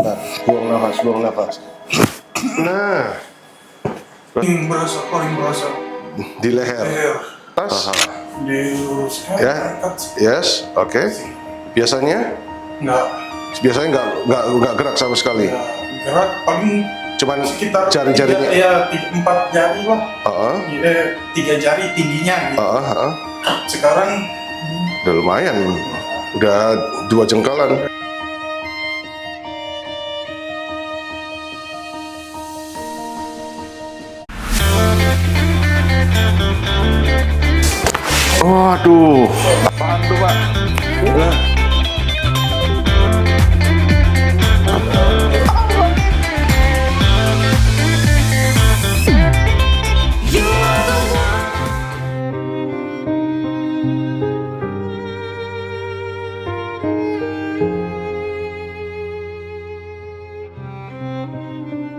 Bentar, buang nafas, buang nafas. Nah, Paling berasa di leher. leher Tas. diluruskan, Ya, angkat yes, oke. Biasanya, nggak nggak gerak sama sekali. gerak, paling Cuman sekitar jari-jarinya. ya 4 jari lah. 3 jari tingginya gitu. Sekarang Udah lumayan, udah 2 jengkalan. Waduh, apaan tuh Pak? Udah.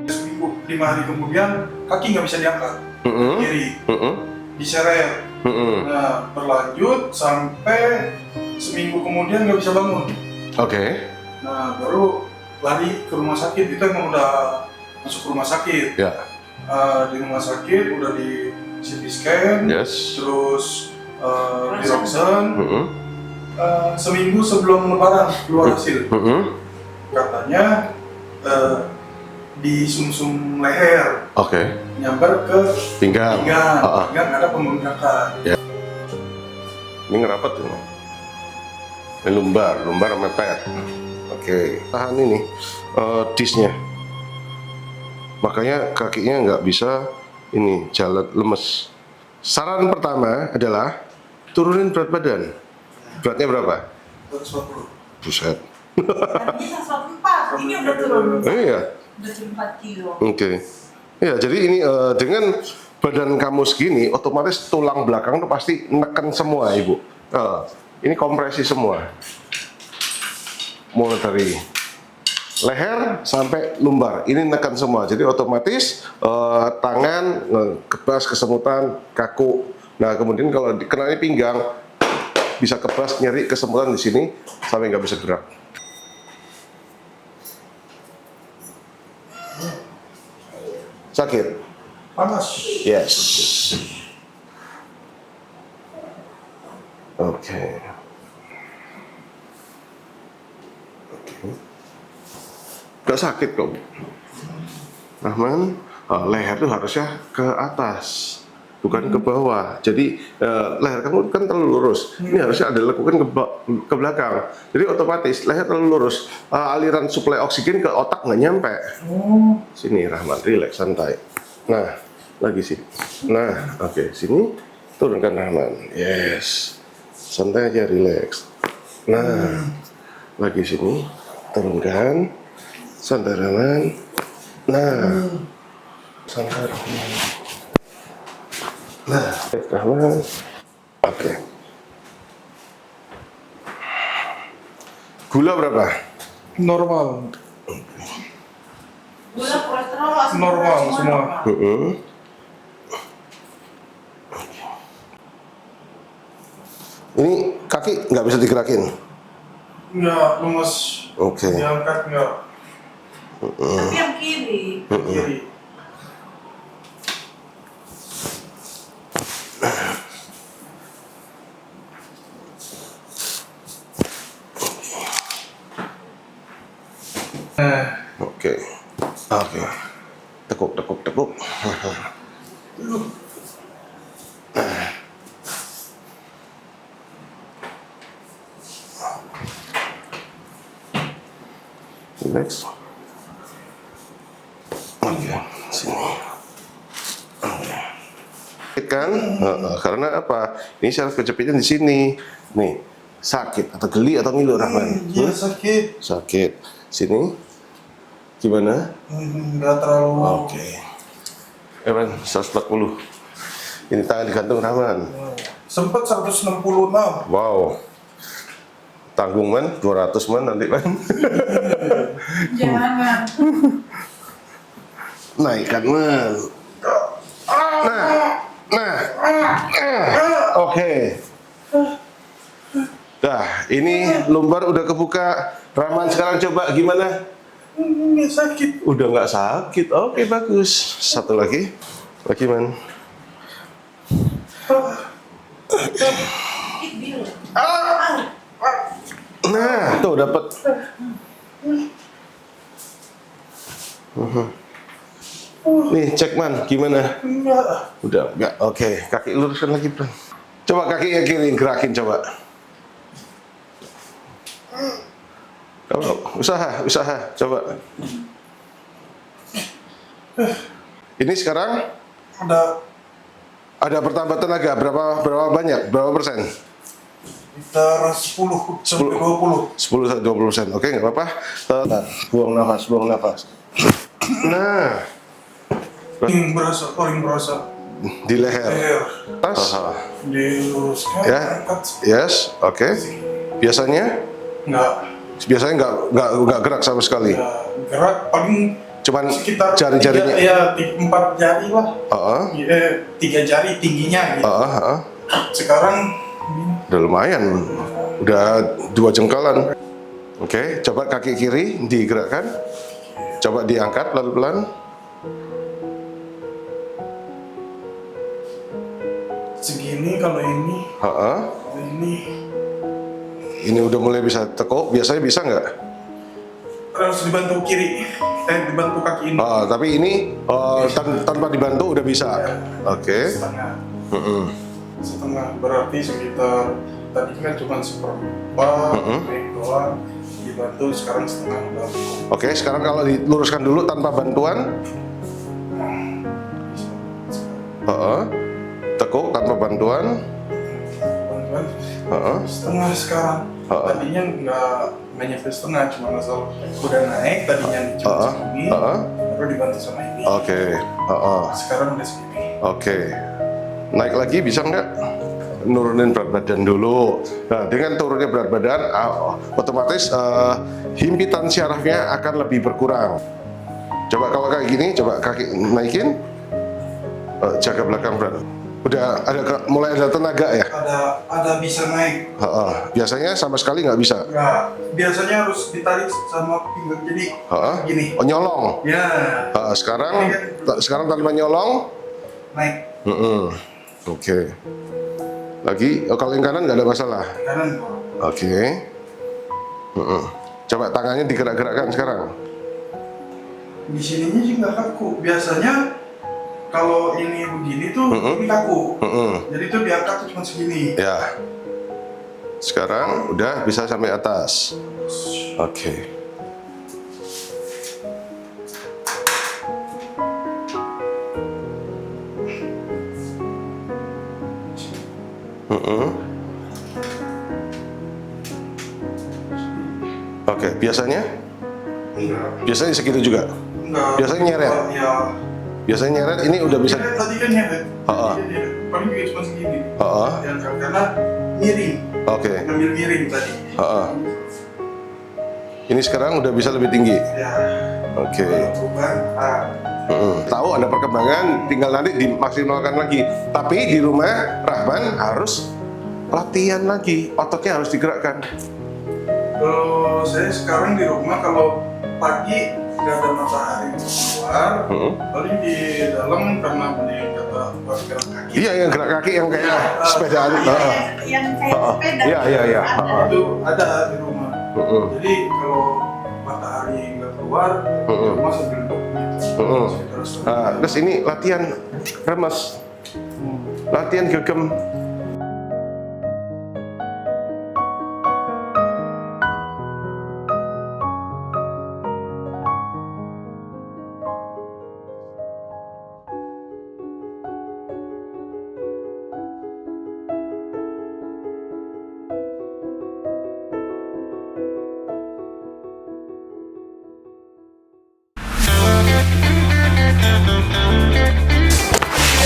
seminggu 5 hari kemudian kaki nggak bisa diangkat, kiri diseret. Nah, berlanjut sampai seminggu kemudian nggak bisa bangun. Oke. Nah, baru lari ke rumah sakit. Itu emang udah masuk rumah sakit. Ya. Di rumah sakit udah di CT scan, Yes. terus di ronsen. Seminggu sebelum lebaran keluar hasil. Katanya di sumsum leher, Oke. nyamber ke Pinggang. pinggang ada pembengkakan. Ya. Ini ngerapat tuh. Ini lumbar mepet. Oke. Tahan ini disnya. Makanya kakinya nggak bisa ini jalan, lemes. Saran pertama adalah turunin berat badan. Beratnya berapa? 140. Buset. Tadinya 104, ini udah turun. Iya. Udah 4 kilo. Oke. Ya, jadi ini dengan badan kamu segini, otomatis tulang belakang tuh pasti neken semua, Ibu. Ini kompresi semua. Mulai dari leher sampai lumbar, ini neken semua. Jadi otomatis tangan kebas, kesemutan, kaku. Nah, kemudian kalau kena pinggang, bisa kebas, nyeri, kesemutan di sini sampai nggak bisa gerak. Sakit? Panas. Yes. Oke. Gak sakit kok, Rahman. Leher tuh harusnya ke atas, bukan ke bawah. Jadi leher kamu kan terlalu lurus. Ini harusnya ada lekukan ke belakang. Jadi otomatis leher terlalu lurus. Aliran suplai oksigen ke otak nggak nyampe. Sini Rahman, relax, santai. Nah, lagi sini. Nah, oke, sini turunkan Rahman. Yes, santai aja, relax. Nah, lagi sini, turunkan, santai Rahman. Nah, santai Rahman. Nah, Rahman. Oke. Gula berapa? Normal. Gula kolesterol asam Normal semua. Ini kaki nggak bisa digerakin. Nggak lemes. Oke. Diangkat nggak. Tapi yang kiri. Kiri. Oke. Tekuk. Relax. Oke, sini. Oke. Kan? Karena apa? Ini syaraf kejepitnya di sini. Nih, sakit atau geli atau ngilu Rahman? Iya sakit. Sakit. Sini. Gimana? Nggak terlalu. Oke. Rahman, 140. Ini tangan digantung Rahman. Sempet 166. Wow. Tanggung man, 200 man nanti man. Jangan. Naikkan man. Oke. Dah, ini lumbar udah kebuka. Rahman sekarang coba gimana? sakit. Udah nggak sakit. Oke, bagus. Satu lagi. Lagi, Man. Biru. Nah, tuh dapat. Nih, cek, Man. Gimana? Enggak. Udah, enggak. Oke, kaki luruskan lagi, Bro. Coba kaki yang kiri gerakin coba. Coba, usaha, coba. Ini sekarang ada pertambahan tenaga berapa banyak? Berapa persen? Sekitar 10 sampai 20. 10-20%. Oke, nggak apa-apa. Buang nafas. Nah, Paling berasa di leher. Tas. diluruskan, Ya. angkat. Yes, oke. Biasanya nggak gerak sama sekali. Ya, gerak paling Cuman sekitar jari-jarinya. 4 jari lah. Heeh. 3 jari tingginya gitu. Heeh. Sekarang Udah lumayan. Udah 2 jengkalan. Oke, coba kaki kiri digerakkan. Coba diangkat pelan-pelan. segini, kalau ini, Heeh. kalau ini Ini udah mulai bisa tekuk. Biasanya bisa nggak? harus dibantu kiri, dibantu kaki ini. Tapi ini tanpa dibantu udah bisa. Oke. Setengah. Mm-mm. Setengah berarti sekitar tadi kan cuma seperempat, naik doang, dibantu sekarang setengah udah. Oke, sekarang kalau diluruskan dulu tanpa bantuan. Heeh. Tekuk tanpa bantuan. Bantuan Heeh. setengah sekarang. Tadinya nggak nyampe setengah, cuma asal udah naik tadinya cuma segini, baru dibantu sama ini. Oke. Heeh. Sekarang udah segini. Oke. Naik lagi bisa nggak? Nurunin berat badan dulu. Nah, dengan turunnya berat badan, otomatis himpitan syarafnya akan lebih berkurang. Coba kalau kayak gini, coba kaki naikin, jaga belakang berat. Udah mulai ada tenaga ya? Ada bisa naik. Biasanya sama sekali nggak bisa. Nggak, biasanya harus ditarik sama pinggang, jadi gini. Oh, nyolong. Ya. Sekarang tanpa nyolong. Naik. Oke. Lagi, kalau yang kanan nggak ada masalah. Kanan. Oke. Coba tangannya digerak-gerakkan sekarang. Di sininya sih nggak kaku. Biasanya kalau ini begini tuh ini kaku. Jadi tuh diangkat tuh cuma segini. Ya. Sekarang udah bisa sampai atas. Oke. Oke, biasanya? Enggak. Biasanya segitu juga? Enggak. Biasanya nyeret? Ya. Biasanya nyeret, ini udah bisa? Nyeret, tadi kan nyeret. Paling juga cuma segini. Diangkat karena miring. Oke. Ngambil miring tadi. Ini sekarang udah bisa lebih tinggi? Ya. Oke. Perubahan. Tahu ada perkembangan, tinggal nanti dimaksimalkan lagi. Tapi di rumah Rahman harus latihan lagi, ototnya harus digerakkan. Kalau saya sekarang di rumah, kalau pagi nggak ada matahari keluar, paling di dalam karena beli kata buat gerak kaki. Iya, yang gerak kaki yang kayak sepedaan. Yang kayak sepeda. Iya. Itu ada di rumah. Jadi kalau matahari nggak keluar, di rumah sambil duduk gitu. Terus ini latihan remes, latihan gegem.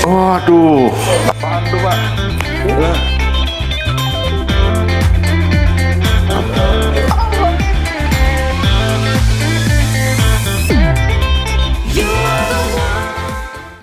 Waduh, apaan tuh, Pak?